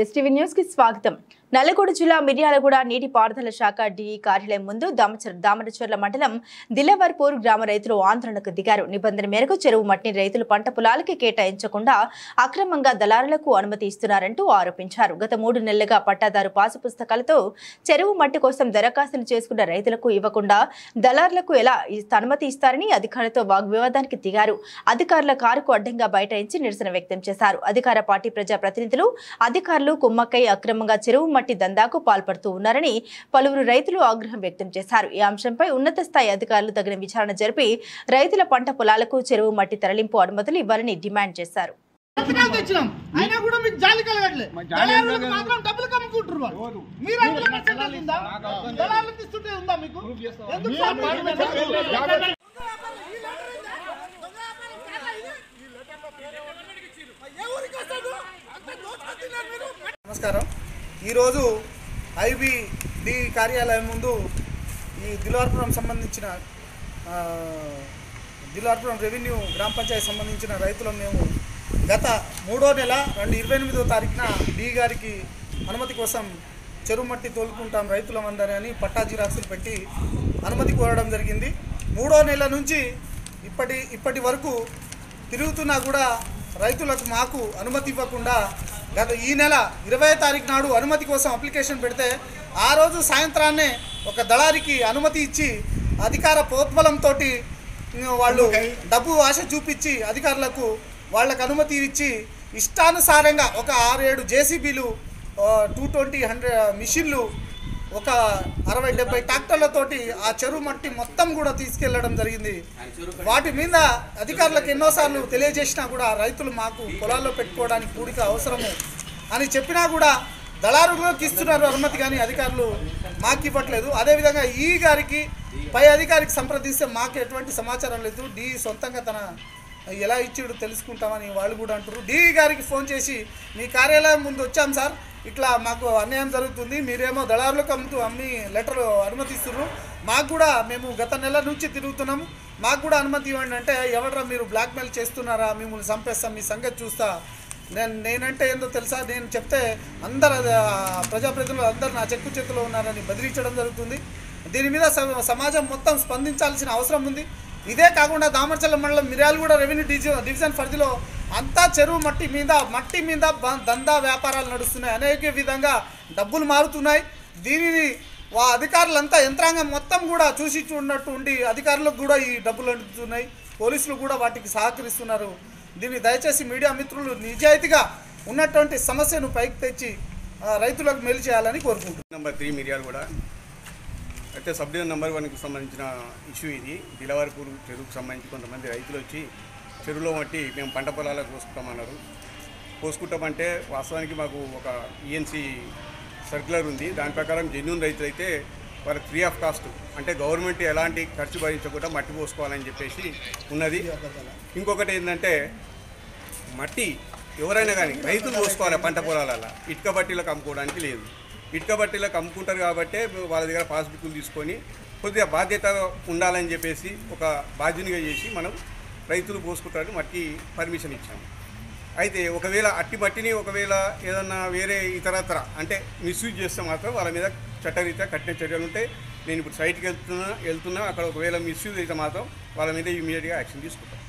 STV news కి స్వాగతం. నల్లగొండ జిల్లా మిర్యాలగూడ నీటిపారుదల శాఖ డిఈ కార్యాలయం ముందు దామరచర్ల మండలం దిల్లవర్పూర్ గ్రామ రైతులు ఆందోళనకు దిగారు. నిబంధన మేరకు చెరువు మట్టిని రైతులు పంట పొలాలకి కేటాయించకుండా అక్రమంగా దళారులకు అనుమతి ఇస్తున్నారంటూ ఆరోపించారు. గత 3 నెలలుగా పట్టాదారు పాసు పుస్తకాలతో చెరువు మట్టి కోసం దరఖాస్తులు చేసుకున్న రైతులకు ఇవ్వకుండా దళారులకు ఎలా అనుమతి ఇస్తారని అధికారులతో వాగ్వివాదానికి దిగారు. అధికారుల కారుకు అడ్డంగా బైఠాయించి నిరసన వ్యక్తం చేశారు. అధికార పార్టీ ప్రజాప్రతినిధులు అధికారులు కుమ్మక్కై అక్రమంగా చెరువు మట్టి దందాకు పాల్పడుతూ ఉన్నారని పలువురు రైతులు ఆగ్రహం వ్యక్తం చేశారు. ఈ అంశంపై ఉన్నత స్థాయి అధికారులు తగిన విచారణ జరిపి రైతుల పంట పొలాలకు చెరువు మట్టి తరలింపు అనుమతులు ఇవ్వాలని డిమాండ్ చేశారు. నమస్కారం. ఈరోజు ఐబిడి కార్యాలయం ముందు ఈ దిల్వార్పురం సంబంధించిన దిల్వార్పురం రెవెన్యూ గ్రామ పంచాయతీ సంబంధించిన రైతులను మేము గత 3వ నెల 28వ తారీఖున డి గారికి అనుమతి కోసం చెరువు మట్టి తోలుకుంటాం రైతులమందరని అని పట్టా జిరాక్సులు పెట్టి అనుమతి కోరడం జరిగింది. 3వ నెల నుంచి ఇప్పటి వరకు తిరుగుతున్నా కూడా రైతులకు మాకు అనుమతి ఇవ్వకుండా గత ఈ నెల 20వ తారీఖు నాడు అనుమతి కోసం అప్లికేషన్ పెడితే ఆ రోజు సాయంత్రాన్నే ఒక దళారికి అనుమతి ఇచ్చి అధికార ప్రోద్బలంతో వాళ్ళు డబ్బు ఆశ చూపించి అధికారులకు వాళ్ళకు అనుమతి ఇచ్చి ఇష్టానుసారంగా ఒక 6-7 జేసీబీలు 220 మిషన్లు ఒక 60-70 ట్రాక్టర్లతోటి ఆ చెరువు మట్టి మొత్తం కూడా తీసుకెళ్లడం జరిగింది. వాటి మీద అధికారులకు ఎన్నోసార్లు తెలియజేసినా కూడా రైతులు మాకు పొలాల్లో పెట్టుకోవడానికి కూడిక అవసరము అని చెప్పినా కూడా దళారులకు ఇస్తున్నారు అనుమతి, కానీ అధికారులు మాకు ఇవ్వట్లేదు. అదేవిధంగా ఈ గారికి పై అధికారికి సంప్రదిస్తే మాకు ఎటువంటి సమాచారం లేదు. డి సొంతంగా తన ఎలా ఇచ్చాడు తెలుసుకుంటామని వాళ్ళు కూడా అంటారు. డి గారికి ఫోన్ చేసి మీ కార్యాలయం ముందు వచ్చాం సార్, ఇట్లా మాకు అన్యాయం జరుగుతుంది, మీరేమో దళారులకు అమ్మి లెటర్ అనుమతి ఇస్తున్నారు, మాకు కూడా మేము గత నెల నుంచి తిరుగుతున్నాము, మాకు కూడా అనుమతి ఇవ్వండి అంటే ఎవడరా మీరు బ్లాక్మెయిల్ చేస్తున్నారా, మిమ్మల్ని చంపేస్తాం, మీ సంగతి చూస్తా, నేనంటే ఏందో తెలుసా, నేను చెప్తే అందరు ప్రజాప్రతినిధులు అందరు నా చెక్కు చేతిలో ఉన్నారని బెదిరించడం జరుగుతుంది. దీని మీద సమాజం మొత్తం స్పందించాల్సిన అవసరం ఉంది. ఇదే కాకుండా దామరచర్ల మండలం మిర్యాలగూడ రెవెన్యూ డివిజన్ పరిధిలో అంతా చెరువు మట్టి మీద దందా వ్యాపారాలు నడుస్తున్నాయి. అనేక విధంగా డబ్బులు మారుతున్నాయి. దీనిని అధికారులంతా యంత్రాంగం మొత్తం కూడా చూసి చూడనట్టు ఉండి అధికారులకు కూడా ఈ డబ్బులు అందుతున్నాయి. పోలీసులు కూడా వాటికి సహకరిస్తున్నారు. దీన్ని దయచేసి మీడియా మిత్రులు నిజాయితీగా ఉన్నటువంటి సమస్యను పైకి తెచ్చి రైతులకు మేలు చేయాలని కోరుకుంటున్నాను. నంబర్ 3 మిర్యాలగూడ అయితే సబ్ డివిజన్ నంబర్ 1కి సంబంధించిన ఇష్యూ ఇది. దిలవర్పూర్ చెరువుకు సంబంధించి కొంతమంది రైతులు వచ్చి చెరువులో మట్టి మేము పంట పొలాలకు పోసుకుంటామన్నారు. పోసుకుంటామంటే వాస్తవానికి మాకు ఒక ఈఎన్సీ సర్క్యులర్ ఉంది. దాని ప్రకారం జెన్యూన్ రైతులు అయితే వాళ్ళకి ఫ్రీ ఆఫ్ కాస్ట్, అంటే గవర్నమెంట్ ఎలాంటి ఖర్చు భరించకుండా మట్టి పోసుకోవాలని చెప్పేసి ఉన్నది. ఇంకొకటి ఏంటంటే మట్టి ఎవరైనా కానీ రైతులు పోసుకోవాలి పంట పొలాలలో, ఇటుక బట్టీలకు అమ్ముకోవడానికి లేదు. ఇటుక బట్టీలకు అమ్ముకుంటారు కాబట్టి వాళ్ళ దగ్గర పాస్బుక్లు తీసుకొని కొద్దిగా బాధ్యత ఉండాలని చెప్పేసి ఒక బాధ్యునిగా చేసి మనం రైతులు పోసుకుంటారని మట్టి పర్మిషన్ ఇచ్చాము. అయితే ఒకవేళ అట్టి మట్టిని ఒకవేళ ఏదన్నా వేరే ఇతరత్ర అంటే మిస్యూజ్ చేస్తే మాత్రం వాళ్ళ మీద చట్టరీత్యా కఠిన చర్యలు ఉంటాయి. నేను ఇప్పుడు సైట్కి వెళ్తున్నా అక్కడ ఒకవేళ మిస్యూజ్ అయితే మాత్రం వాళ్ళ మీద ఇమీడియట్గా యాక్షన్ తీసుకుంటాం.